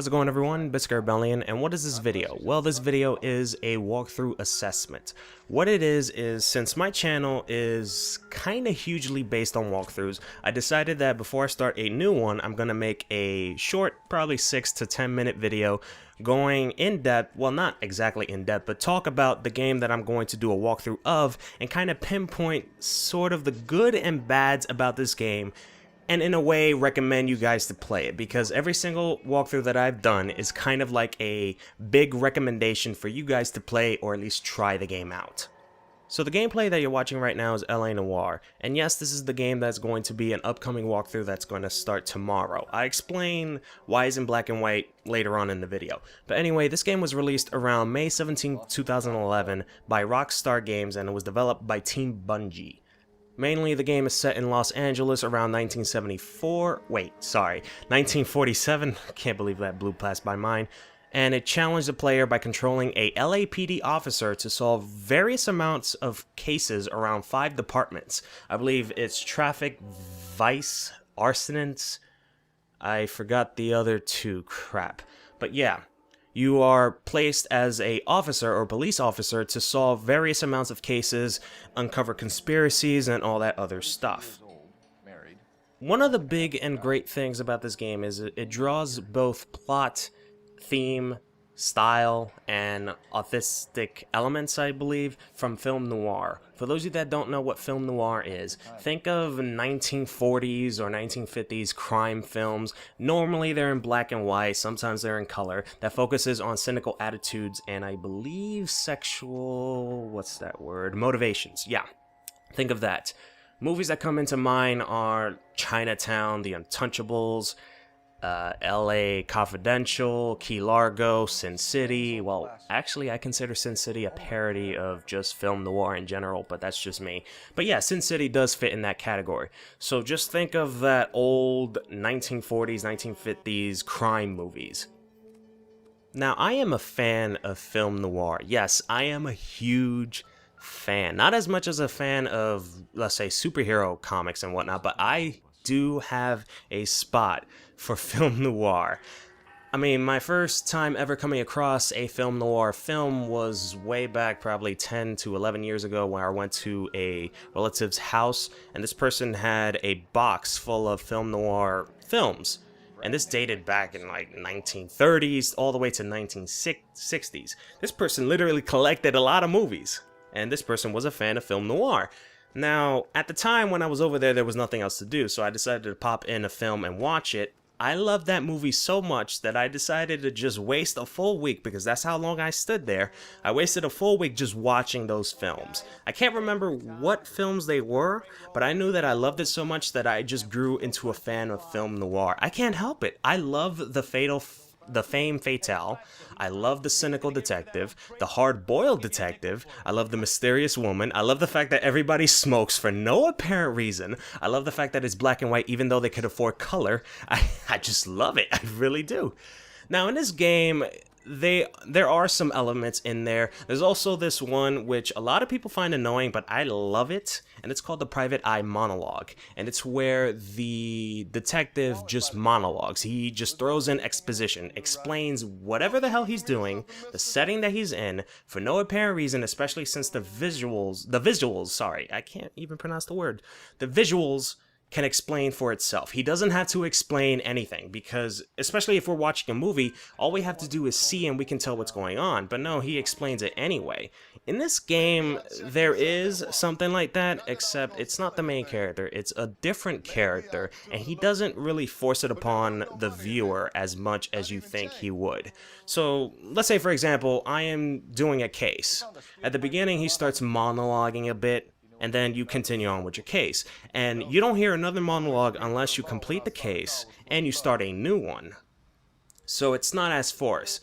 How's it going, everyone? Bizkit, and what is this video? Well, this video is a walkthrough assessment. What it is since my channel is kind of hugely based on walkthroughs, I decided that before I start a new one, I'm gonna make a short, probably 6 to 10 minute video going in depth, well, not exactly in depth, but talk about the game that I'm going to do a walkthrough of and kind of pinpoint sort of the good and bads about this game, and in a way recommend you guys to play it, because every single walkthrough that I've done is kind of like a big recommendation for you guys to play or at least try the game out. So the gameplay that you're watching right now is Eye Noire, and yes, this is the game that's going to be an upcoming walkthrough that's going to start tomorrow. I explain why it's in black and white later on in the video. But anyway, this game was released around May 17, 2011 by Rockstar Games, and it was developed by Team Bungie. Mainly, the game is set in Los Angeles around 1947. Can't believe that blew past my mind. And it challenged the player by controlling a LAPD officer to solve various amounts of cases around 5 departments. I believe it's traffic, vice, arsonance. I forgot the other 2, crap. But yeah. You are placed as a officer or police officer to solve various amounts of cases, uncover conspiracies, and all that other stuff. One of the big and great things about this game is it draws both plot, theme, style, and authentic elements, I believe, from film noir. For those of you that don't know what film noir is, think of 1940s or 1950s crime films. Normally they're in black and white, sometimes they're in color, that focuses on cynical attitudes and I believe sexual, motivations. Yeah, think of that. Movies that come into mind are Chinatown, The Untouchables, LA Confidential, Key Largo, Sin City. Well, actually I consider Sin City a parody of just film noir in general, but that's just me. But yeah, Sin City does fit in that category. So just think of that old 1940s, 1950s crime movies. Now, I am a fan of film noir. Yes, I am a huge fan. Not as much as a fan of, let's say, superhero comics and whatnot, but I do have a spot for film noir. I mean, my first time ever coming across a film noir film was way back, probably 10 to 11 years ago, when I went to a relative's house, and this person had a box full of film noir films. And this dated back in like 1930s all the way to 1960s. This person literally collected a lot of movies, and this person was a fan of film noir. Now, at the time when I was over there was nothing else to do, so I decided to pop in a film and watch it. I loved that movie so much that I decided to just waste a full week, because that's how long I stood there. I wasted a full week just watching those films. I can't remember what films they were, but I knew that I loved it so much that I just grew into a fan of film noir. I can't help it. I love the Femme Fatale. I love the cynical detective, the hard-boiled detective. I love the mysterious woman. I love the fact that everybody smokes for no apparent reason. I love the fact that it's black and white even though they could afford color. I just love it. I really do. Now, in this game, there are some elements in there. There's also this one which a lot of people find annoying, but I love it, and it's called the private eye monologue. And it's where the detective just monologues. He just throws in exposition, explains whatever the hell he's doing, the setting that he's in, for no apparent reason, especially since the visuals, I can't even pronounce the word. The visuals can explain for itself. He doesn't have to explain anything, because especially if we're watching a movie, all we have to do is see and we can tell what's going on. But no, he explains it anyway. In this game, there is something like that, except it's not the main character, it's a different character, and he doesn't really force it upon the viewer as much as you think he would. So, let's say for example, I am doing a case. At the beginning, he starts monologuing a bit, and then you continue on with your case. And you don't hear another monologue unless you complete the case and you start a new one. So it's not as forced.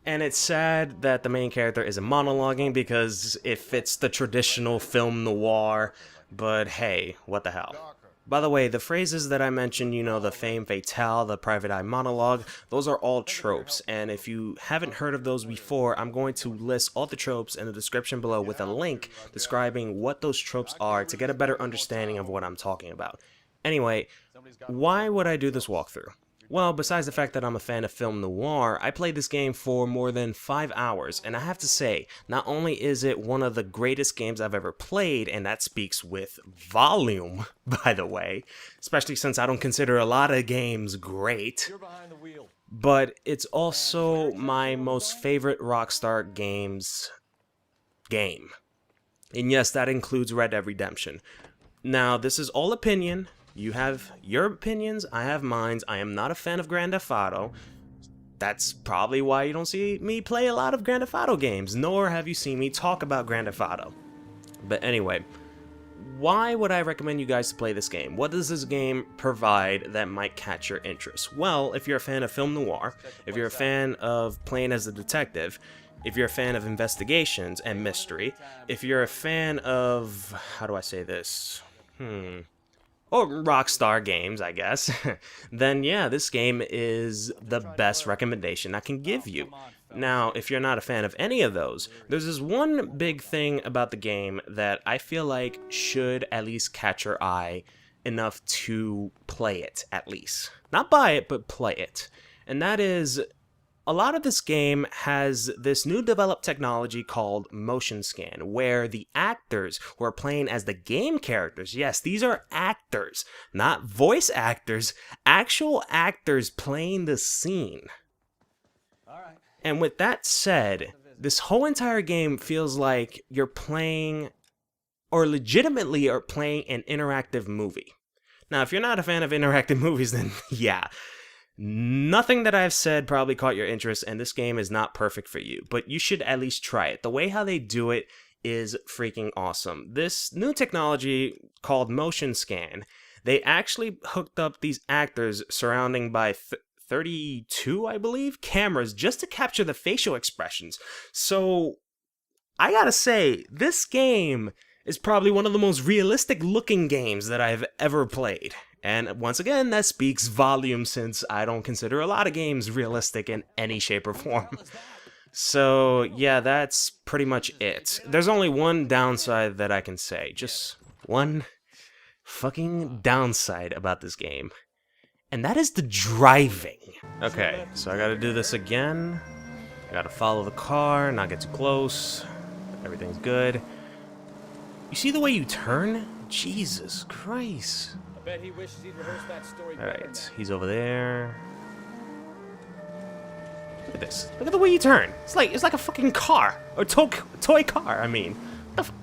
And it's sad that the main character isn't monologuing, because it fits the traditional film noir, but hey, what the hell. By the way, the phrases that I mentioned, you know, the Femme Fatale, the private eye monologue, those are all tropes, and if you haven't heard of those before, I'm going to list all the tropes in the description below with a link describing what those tropes are to get a better understanding of what I'm talking about. Anyway, why would I do this walkthrough? Well, besides the fact that I'm a fan of film noir, I played this game for more than 5 hours, and I have to say, not only is it one of the greatest games I've ever played, and that speaks with volume, by the way, especially since I don't consider a lot of games great, but it's also my most favorite Rockstar Games game. And yes, that includes Red Dead Redemption. Now, this is all opinion. You have your opinions, I have mine. I am not a fan of Grand Theft Auto. That's probably why you don't see me play a lot of Grand Theft Auto games, nor have you seen me talk about Grand Theft Auto. But anyway, why would I recommend you guys to play this game? What does this game provide that might catch your interest? Well, if you're a fan of film noir, if you're a fan of playing as a detective, if you're a fan of investigations and mystery, if you're a fan of, how do I say this? Or Rockstar games, I guess, then yeah, this game is the best recommendation I can give you. Now, if you're not a fan of any of those, there's this one big thing about the game that I feel like should at least catch your eye enough to play it, at least. Not buy it, but play it. And that is, a lot of this game has this new developed technology called motion scan, where the actors who are playing as the game characters, yes, these are actors, not voice actors, actual actors playing the scene. And with that said, this whole entire game feels like you're playing, or legitimately are playing an interactive movie. Now, if you're not a fan of interactive movies, then yeah. Nothing that I've said probably caught your interest, and this game is not perfect for you, but you should at least try it. The way how they do it is freaking awesome. This new technology called motion scan, they actually hooked up these actors surrounding by 32, I believe, cameras just to capture the facial expressions. So, I gotta say, this game is probably one of the most realistic looking games that I've ever played. And once again, that speaks volumes since I don't consider a lot of games realistic in any shape or form. So yeah, that's pretty much it. There's only one downside that I can say. Just one fucking downside about this game. And that is the driving. Okay, so I gotta do this again. I gotta follow the car, not get too close. Everything's good. You see the way you turn? Jesus Christ. He wishes he'd rehearsed that story. Alright, he's over there. Look at this. Look at the way you turn. It's like a fucking car. Or toy car, I mean. What the fuck?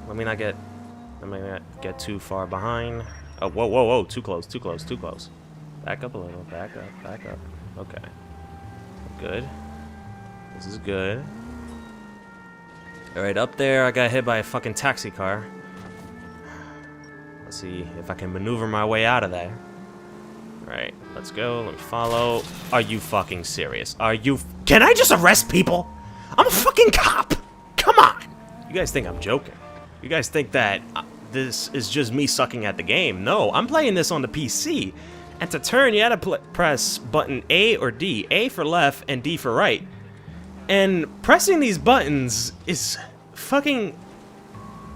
Let me not get too far behind. Oh, whoa, whoa, whoa. Too close, too close, too close. Back up a little. Back up, back up. Okay. Good. This is good. Alright, up there, I got hit by a fucking taxi car. Let's see if I can maneuver my way out of there. Right, let's go. Let me follow. Are you fucking serious? Can I just arrest people? I'm a fucking cop! Come on! You guys think I'm joking. You guys think that this is just me sucking at the game. No, I'm playing this on the PC. And to turn, you had to press button A or D. A for left and D for right. And pressing these buttons is fucking...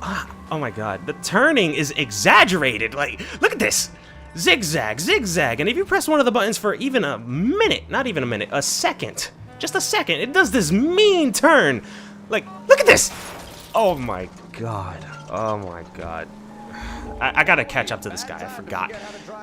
oh my god, the turning is exaggerated. Like, look at this. Zigzag, zigzag. And if you press one of the buttons for even a minute, not even a minute, a second, just a second, it does this mean turn. Like, look at this. Oh my god. Oh my god. I gotta catch up to this guy. I forgot.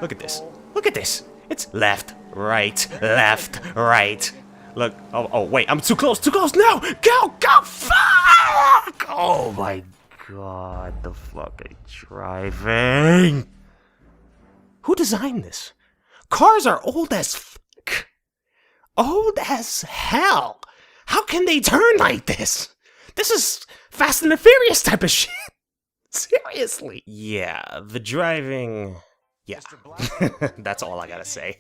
Look at this. Look at this. It's left, right, left, right. Look. Oh, wait. I'm too close. Too close. No. Go. Go. Fuck. Oh my god. The fucking driving. Who designed this? Cars are old as fuck. Old as hell. How can they turn like this? This is Fast and the Furious type of shit. Seriously. Yeah, the driving... Yeah, that's all I gotta say.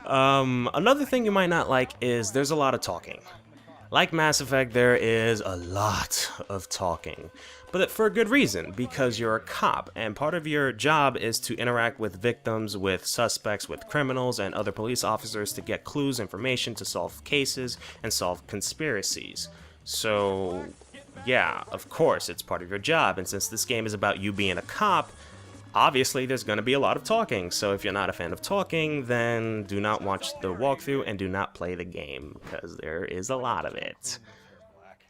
Another thing you might not like is there's a lot of talking. Like Mass Effect, there is a lot of talking. But for a good reason, because you're a cop, and part of your job is to interact with victims, with suspects, with criminals, and other police officers to get clues, information, to solve cases, and solve conspiracies. So, yeah, of course, it's part of your job, and since this game is about you being a cop, obviously there's going to be a lot of talking, so if you're not a fan of talking, then do not watch the walkthrough and do not play the game, because there is a lot of it.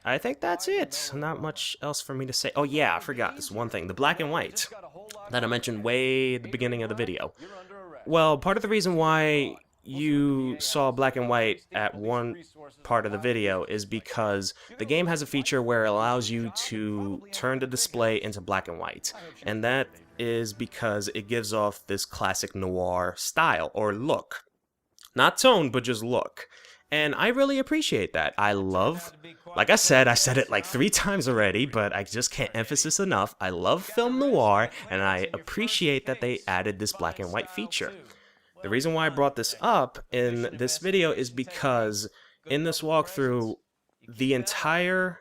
I think that's it. Not much else for me to say. Oh yeah, I forgot this one thing. The black and white that I mentioned way at the beginning of the video. Well, part of the reason why you saw black and white at one part of the video is because the game has a feature where it allows you to turn the display into black and white. And that is because it gives off this classic noir style or look. Not tone, but just look. And I really appreciate that. I love, like I said it like 3 times already, but I just can't emphasize enough. I love film noir, and I appreciate that they added this black and white feature. The reason why I brought this up in this video is because in this walkthrough, the entire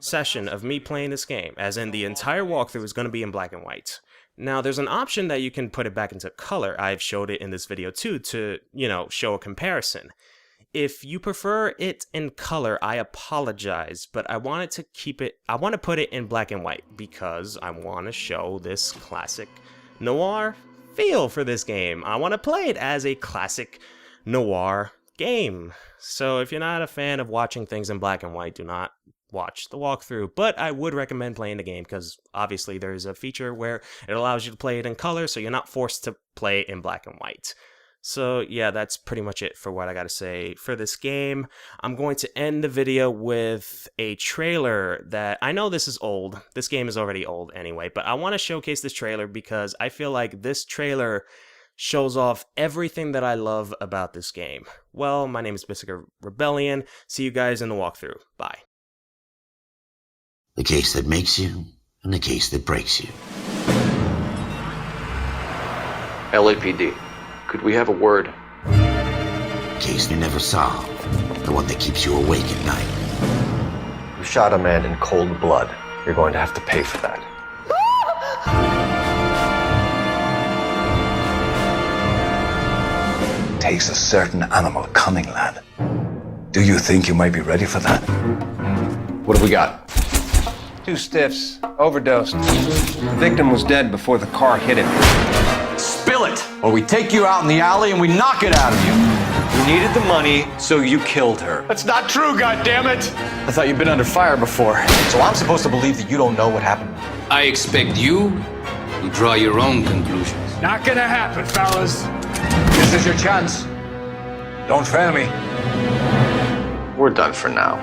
session of me playing this game, as in the entire walkthrough, is going to be in black and white. Now, there's an option that you can put it back into color. I've showed it in this video too to, show a comparison. If you prefer it in color, I apologize, but I wanted to put it in black and white because I want to show this classic noir feel for this game. I want to play it as a classic noir game. So if you're not a fan of watching things in black and white, do not watch the walkthrough, but I would recommend playing the game because obviously there's a feature where it allows you to play it in color, so you're not forced to play it in black and white. So yeah, that's pretty much it for what I gotta say for this game. I'm going to end the video with a trailer that, I know this is old, this game is already old anyway, but I want to showcase this trailer because I feel like this trailer shows off everything that I love about this game. Well, my name is Bizkit Rebellion, see you guys in the walkthrough, bye. The case that makes you, and the case that breaks you. LAPD. Could we have a word? Case you never solve. The one that keeps you awake at night. You shot a man in cold blood. You're going to have to pay for that. Takes a certain animal cunning, lad. Do you think you might be ready for that? What have we got? 2 stiffs, overdosed. The victim was dead before the car hit him. Spill it, or we take you out in the alley and we knock it out of you. You needed the money, so you killed her. That's not true, goddammit! I thought you'd been under fire before. So I'm supposed to believe that you don't know what happened? I expect you to draw your own conclusions. Not gonna happen, fellas. This is your chance. Don't fail me. We're done for now.